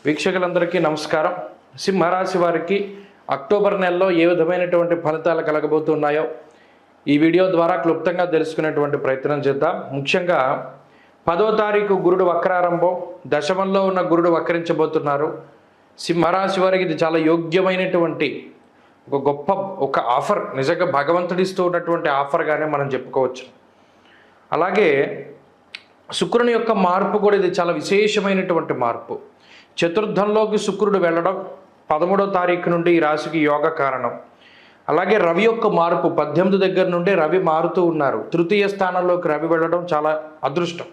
వీక్షకులందరికీ నమస్కారం. సింహరాశి వారికి అక్టోబర్ నెలలో ఏ విధమైనటువంటి ఫలితాలు కలగబోతున్నాయో ఈ వీడియో ద్వారా క్లుప్తంగా తెలుసుకునేటువంటి ప్రయత్నం చేద్దాం. ముఖ్యంగా 10వ తారీఖు గురుడు వక్రారంభం, దశమంలో ఉన్న గురుడు వక్రించబోతున్నారు. సింహరాశి వారికి ఇది చాలా యోగ్యమైనటువంటి ఒక ఆఫర్, నిజంగా భగవంతుడిస్తూ ఉన్నటువంటి ఆఫర్గానే మనం చెప్పుకోవచ్చు. అలాగే శుక్రుని యొక్క మార్పు కూడా ఇది చాలా విశేషమైనటువంటి మార్పు. చతుర్థంలోకి శుక్రుడు వెళ్ళడం 13వ తారీఖు నుండి ఈ రాశికి యోగ కారణం. అలాగే రవి యొక్క మార్పు 18 దగ్గర నుండి రవి మారుతూ ఉన్నారు. తృతీయ స్థానంలోకి రవి వెళ్ళడం చాలా అదృష్టం.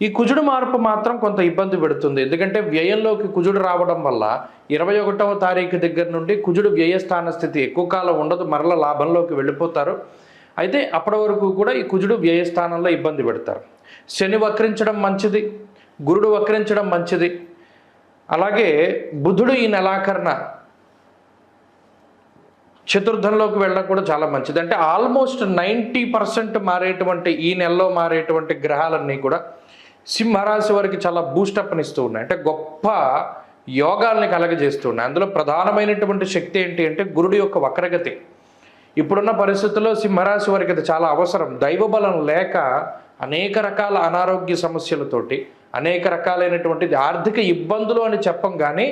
ఈ కుజుడు మార్పు మాత్రం కొంత ఇబ్బంది పెడుతుంది. ఎందుకంటే వ్యయంలోకి కుజుడు రావడం వల్ల 21వ తారీఖు దగ్గర నుండి కుజుడు వ్యయస్థాన స్థితి ఎక్కువ కాలం ఉండదు, మరల లాభంలోకి వెళ్ళిపోతారు. అయితే అప్పటి వరకు కూడా ఈ కుజుడు వ్యయస్థానంలో ఇబ్బంది పెడతారు. శని వక్రించడం మంచిది, గురుడు వక్రించడం మంచిది. అలాగే బుధుడు ఈ నెలాఖరున చతుర్థంలోకి వెళ్ళడం కూడా చాలా మంచిది. అంటే ఆల్మోస్ట్ 90% మారేటువంటి ఈ నెలలో మారేటువంటి గ్రహాలన్నీ కూడా సింహరాశి వారికి చాలా బూస్టప్ని ఇస్తూ ఉన్నాయి. అంటే గొప్ప యోగాల్ని కలగజేస్తూ ఉన్నాయి. అందులో ప్రధానమైనటువంటి శక్తి ఏంటి అంటే గురుడు యొక్క వక్రగతి. ఇప్పుడున్న పరిస్థితుల్లో సింహరాశి వారికి అది చాలా అవసరం. దైవబలం లేక అనేక రకాల అనారోగ్య సమస్యలతోటి, అనేక రకాలైనటువంటి ఆర్థిక ఇబ్బందులు అని చెప్పం, కానీ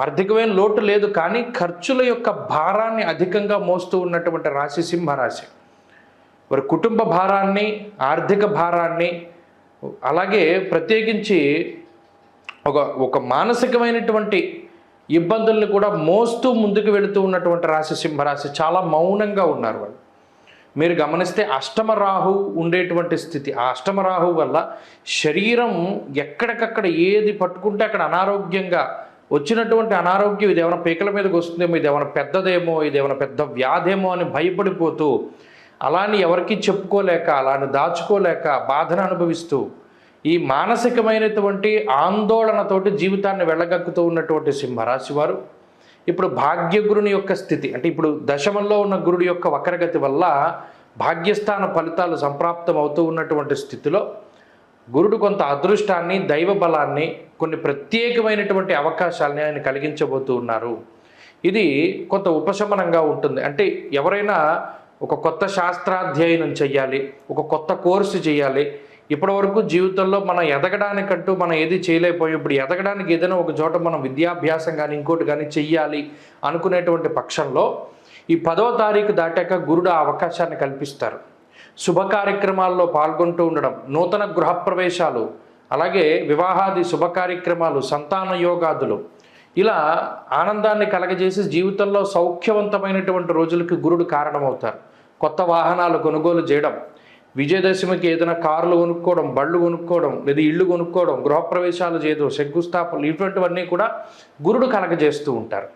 ఆర్థికమైన లోటు లేదు, కానీ ఖర్చుల యొక్క భారాన్ని అధికంగా మోస్తూ ఉన్నటువంటి రాశి సింహరాశి. వారి కుటుంబ భారాన్ని, ఆర్థిక భారాన్ని, అలాగే ప్రత్యేకించి ఒక మానసికమైనటువంటి ఇబ్బందుల్ని కూడా మోస్తూ ముందుకు వెళుతూ ఉన్నటువంటి రాశి సింహరాశి. చాలా మౌనంగా ఉన్నారు వాళ్ళు. మీరు గమనిస్తే అష్టమ రాహు ఉండేటువంటి స్థితి. ఆ అష్టమ రాహు వల్ల శరీరం ఎక్కడికక్కడ ఏది పట్టుకుంటే అక్కడ అనారోగ్యంగా వచ్చినటువంటి అనారోగ్యం, ఇది ఏమైనా పీకల మీదకి వస్తుందేమో, ఇది ఏమైనా పెద్దదేమో, ఇది ఏమైనా పెద్ద వ్యాధేమో అని భయపడిపోతూ, అలాని ఎవరికి చెప్పుకోలేక, అలాని దాచుకోలేక బాధను అనుభవిస్తూ ఈ మానసికమైనటువంటి ఆందోళనతోటి జీవితాన్ని వెళ్ళగక్కుతూ ఉన్నటువంటి సింహరాశి వారు ఇప్పుడు భాగ్యగురుని యొక్క స్థితి, అంటే ఇప్పుడు దశమంలో ఉన్న గురుడి యొక్క వక్రగతి వల్ల భాగ్యస్థాన ఫలితాలు సంప్రాప్తం అవుతూ ఉన్నటువంటి స్థితిలో గురుడు కొంత అదృష్టాన్ని, దైవ బలాన్ని, కొన్ని ప్రత్యేకమైనటువంటి అవకాశాలని ఆయన కలిగించబోతూ ఉన్నారు. ఇది కొంత ఉపశమనంగా ఉంటుంది. అంటే ఎవరైనా ఒక కొత్త శాస్త్రాధ్యయనం చెయ్యాలి, ఒక కొత్త కోర్సు చేయాలి, ఇప్పటి వరకు జీవితంలో మనం ఎదగడానికంటూ మనం ఏది చేయలేకపోయాం, ఇప్పుడు ఎదగడానికి ఏదైనా ఒక చోట మనం విద్యాభ్యాసం కానీ ఇంకోటి కానీ చెయ్యాలి అనుకునేటువంటి పక్షంలో ఈ 10వ తారీఖు దాటాక గురుడు ఆ అవకాశాన్ని కల్పిస్తారు. శుభ కార్యక్రమాల్లో పాల్గొంటూ ఉండడం, నూతన గృహప్రవేశాలు, అలాగే వివాహాది శుభ కార్యక్రమాలు, సంతాన యోగాదులు, ఇలా ఆనందాన్ని కలగజేసి జీవితంలో సౌఖ్యవంతమైనటువంటి రోజులకి గురుడు కారణమవుతారు. కొత్త వాహనాలు కొనుగోలు చేయడం, విజయదశమికి ఏదైనా కార్లు కొనుక్కోవడం, బళ్ళు కొనుక్కోవడం, లేదా ఇళ్ళు కొనుక్కోవడం, గృహప్రవేశాలు చేయడం, శంకుస్థాపనలు, ఇటువంటివన్నీ కూడా గురుడు కలగజేస్తూ ఉంటారు.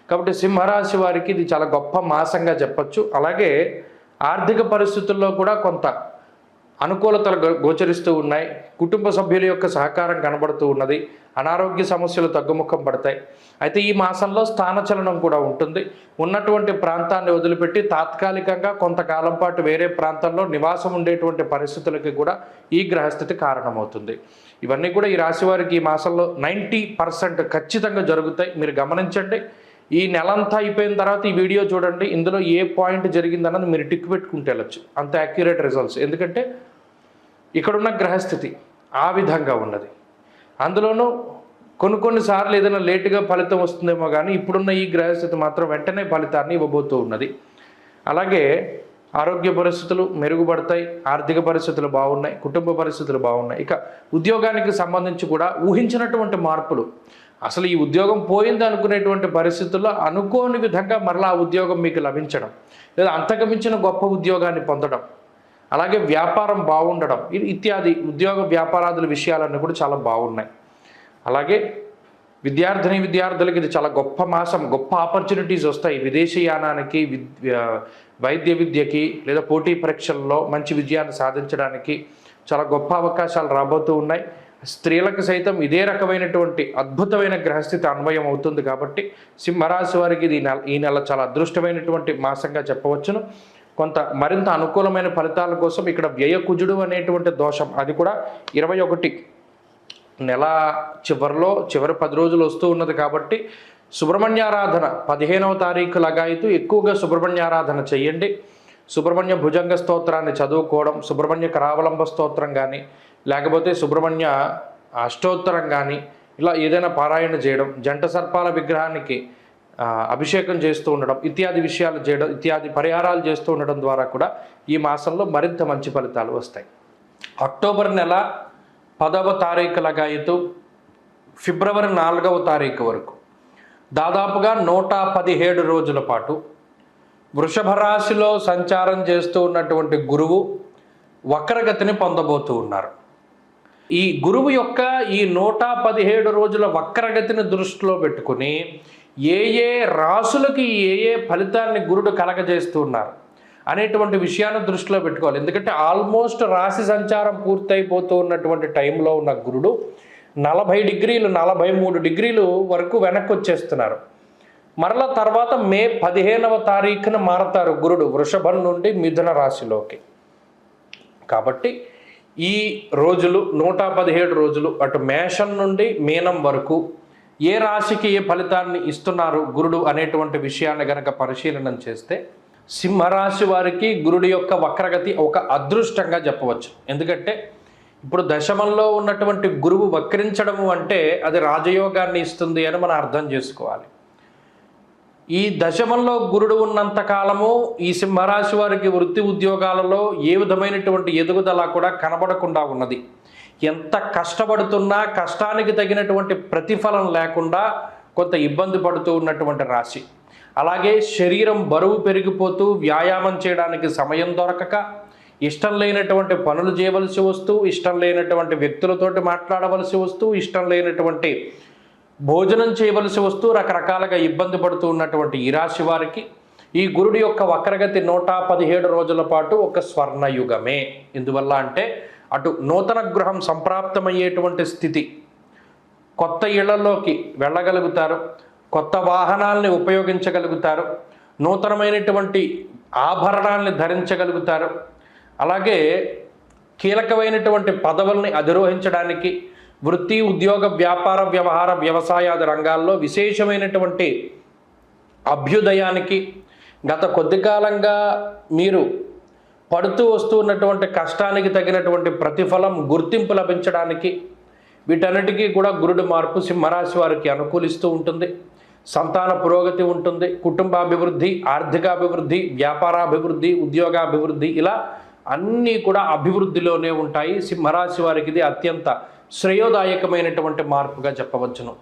కాబట్టి సింహరాశి వారికి ఇది చాలా గొప్ప మాసంగా చెప్పచ్చు. అలాగే ఆర్థిక పరిస్థితుల్లో కూడా కొంత అనుకూలతలు గోచరిస్తూ ఉన్నాయి. కుటుంబ సభ్యుల యొక్క సహకారం కనబడుతూ ఉన్నది. అనారోగ్య సమస్యలు తగ్గుముఖం పడతాయి. అయితే ఈ మాసంలో స్థానచలనం కూడా ఉంటుంది. ఉన్నటువంటి ప్రాంతాన్ని వదిలిపెట్టి తాత్కాలికంగా కొంతకాలం పాటు వేరే ప్రాంతంలో నివాసం ఉండేటువంటి పరిస్థితులకి కూడా ఈ గ్రహస్థితి కారణమవుతుంది. ఇవన్నీ కూడా ఈ రాశి వారికి ఈ మాసంలో 90% ఖచ్చితంగా జరుగుతాయి. మీరు గమనించండి. ఈ నెలంతా అయిపోయిన తర్వాత ఈ వీడియో చూడండి, ఇందులో ఏ పాయింట్ జరిగిందన్నది మీరు టిక్ పెట్టుకుంటే వెళ్ళచ్చు. అంత యాక్యురేట్ రిజల్ట్స్. ఎందుకంటే ఇక్కడున్న గ్రహస్థితి ఆ విధంగా ఉన్నది. అందులోనూ కొన్నిసార్లు ఏదైనా లేటుగా ఫలితం వస్తుందేమో, కానీ ఇప్పుడున్న ఈ గ్రహస్థితి మాత్రం వెంటనే ఫలితాన్ని ఇవ్వబోతూ ఉన్నది. అలాగే ఆరోగ్య పరిస్థితులు మెరుగుపడతాయి, ఆర్థిక పరిస్థితులు బాగున్నాయి, కుటుంబ పరిస్థితులు బాగున్నాయి. ఇక ఉద్యోగానికి సంబంధించి కూడా ఊహించినటువంటి మార్పులు, అసలు ఈ ఉద్యోగం పోయింది అనుకునేటువంటి పరిస్థితుల్లో అనుకోని విధంగా మరలా ఆ ఉద్యోగం మీకు లభించడం, లేదా అంతకుమించిన గొప్ప ఉద్యోగాన్ని పొందడం, అలాగే వ్యాపారం బాగుండడం, ఇత్యాది ఉద్యోగ వ్యాపారాదుల విషయాలన్నీ కూడా చాలా బాగున్నాయి. అలాగే విద్యార్థులకి ఇది చాలా గొప్ప మాసం. గొప్ప ఆపర్చునిటీస్ వస్తాయి. విదేశీయానానికి, వైద్య విద్యకి, లేదా పోటీ పరీక్షల్లో మంచి విజయాన్ని సాధించడానికి చాలా గొప్ప అవకాశాలు రాబోతూ ఉన్నాయి. స్త్రీలకు సైతం ఇదే రకమైనటువంటి అద్భుతమైన గ్రహస్థితి అన్వయం అవుతుంది. కాబట్టి సింహరాశి వారికి ఈ నెల చాలా అదృష్టమైనటువంటి మాసంగా చెప్పవచ్చును. కొంత మరింత అనుకూలమైన ఫలితాల కోసం ఇక్కడ వ్యయకుజుడు అనేటువంటి దోషం, అది కూడా 21 నెల చివరి 10 రోజులు వస్తూ ఉన్నది కాబట్టి సుబ్రహ్మణ్యారాధన 15వ తారీఖు లగాయితూ ఎక్కువగా సుబ్రహ్మణ్యారాధన చేయండి. సుబ్రహ్మణ్య భుజంగ స్తోత్రాన్ని చదువుకోవడం, సుబ్రహ్మణ్య కరావలంబ స్తోత్రం కానీ లేకపోతే సుబ్రహ్మణ్య అష్టోత్తరం కానీ ఇలా ఏదైనా పారాయణ చేయడం, జంట సర్పాల విగ్రహానికి అభిషేకం చేస్తూ ఉండడం ఇత్యాది విషయాలు చేయడం, ఇత్యాది పరిహారాలు చేస్తూ ఉండడం ద్వారా కూడా ఈ మాసంలో మరింత మంచి ఫలితాలు వస్తాయి. అక్టోబర్ నెల 10వ తారీఖు లగాయితూ ఫిబ్రవరి 4వ తారీఖు వరకు దాదాపుగా 117 రోజుల పాటు వృషభ రాశిలో సంచారం చేస్తూ ఉన్నటువంటి గురువు వక్రగతిని పొందబోతూ ఉన్నారు. ఈ గురువు యొక్క ఈ 117 రోజుల వక్రగతిని దృష్టిలో పెట్టుకుని ఏ ఏ రాసులకి ఏ ఏ ఫలితాన్ని గురుడు కలగజేస్తూ ఉన్నారు అనేటువంటి విషయాన్ని దృష్టిలో పెట్టుకోవాలి. ఎందుకంటే ఆల్మోస్ట్ రాశి సంచారం పూర్తయిపోతూ ఉన్నటువంటి టైంలో ఉన్న గురుడు 40 డిగ్రీలు 43 డిగ్రీలు వరకు వెనక్కి వచ్చేస్తున్నారు. మరలా తర్వాత మే 15వ తారీఖున మారతారు గురుడు వృషభం నుండి మిథున రాశిలోకి. కాబట్టి ఈ రోజులు 117 రోజులు అటు మేషం నుండి మీనం వరకు ఏ రాశికి ఏ ఫలితాన్ని ఇస్తున్నారు గురుడు అనేటువంటి విషయాన్ని గనక పరిశీలన చేస్తే సింహరాశి వారికి గురుడి యొక్క వక్రగతి ఒక అదృష్టంగా చెప్పవచ్చు. ఎందుకంటే ఇప్పుడు దశమంలో ఉన్నటువంటి గురువు వక్రించడము అంటే అది రాజయోగాన్ని ఇస్తుంది అని మనం అర్థం చేసుకోవాలి. ఈ దశమంలో గురుడు ఉన్నంత కాలము ఈ సింహరాశి వారికి వృత్తి ఉద్యోగాలలో ఏ విధమైనటువంటి ఎదుగుదల కూడా కనబడకుండా ఉన్నది. ఎంత కష్టపడుతున్నా కష్టానికి తగినటువంటి ప్రతిఫలం లేకుండా కొంత ఇబ్బంది పడుతూ ఉన్నటువంటి రాశి. అలాగే శరీరం బరువు పెరిగిపోతూ వ్యాయామం చేయడానికి సమయం దొరకక ఇష్టం లేనటువంటి పనులు చేయవలసి వస్తూ, ఇష్టం లేనటువంటి వ్యక్తులతోటి మాట్లాడవలసి వస్తూ, ఇష్టం లేనటువంటి భోజనం చేయవలసి వస్తూ రకరకాలుగా ఇబ్బంది పడుతూ ఉన్నటువంటి ఈ రాశి వారికి ఈ గురుడి యొక్క వక్రగతి 117 రోజుల పాటు ఒక స్వర్ణయుగమే. ఎందువల్ల అంటే అటు నూతన గృహం సంప్రాప్తమయ్యేటువంటి స్థితి, కొత్త ఇళ్లలోకి వెళ్ళగలుగుతారు, కొత్త వాహనాలని ఉపయోగించగలుగుతారు, నూతనమైనటువంటి ఆభరణాలని ధరించగలుగుతారు, అలాగే కీలకమైనటువంటి పదవుల్ని అధిరోహించడానికి వృత్తి ఉద్యోగ వ్యాపార వ్యవహార వ్యవసాయాది రంగాల్లో విశేషమైనటువంటి అభ్యుదయానికి గత కొద్ది కాలంగా మీరు పడుతూ వస్తున్నటువంటి కష్టానికి తగినటువంటి ప్రతిఫలం గుర్తింపు లభించడానికి వీటన్నిటికీ కూడా గురుడి మార్పు సింహరాశి వారికి అనుకూలిస్తూ ఉంటుంది. సంతాన పురోగతి ఉంటుంది, కుటుంబాభివృద్ధి, ఆర్థికాభివృద్ధి, వ్యాపారాభివృద్ధి, ఉద్యోగాభివృద్ధి ఇలా అన్నీ కూడా అభివృద్ధిలోనే ఉంటాయి. సింహరాశి వారికి ఇది అత్యంత శ్రేయోదాయకమైనటువంటి మార్పుగా చెప్పవచ్చును.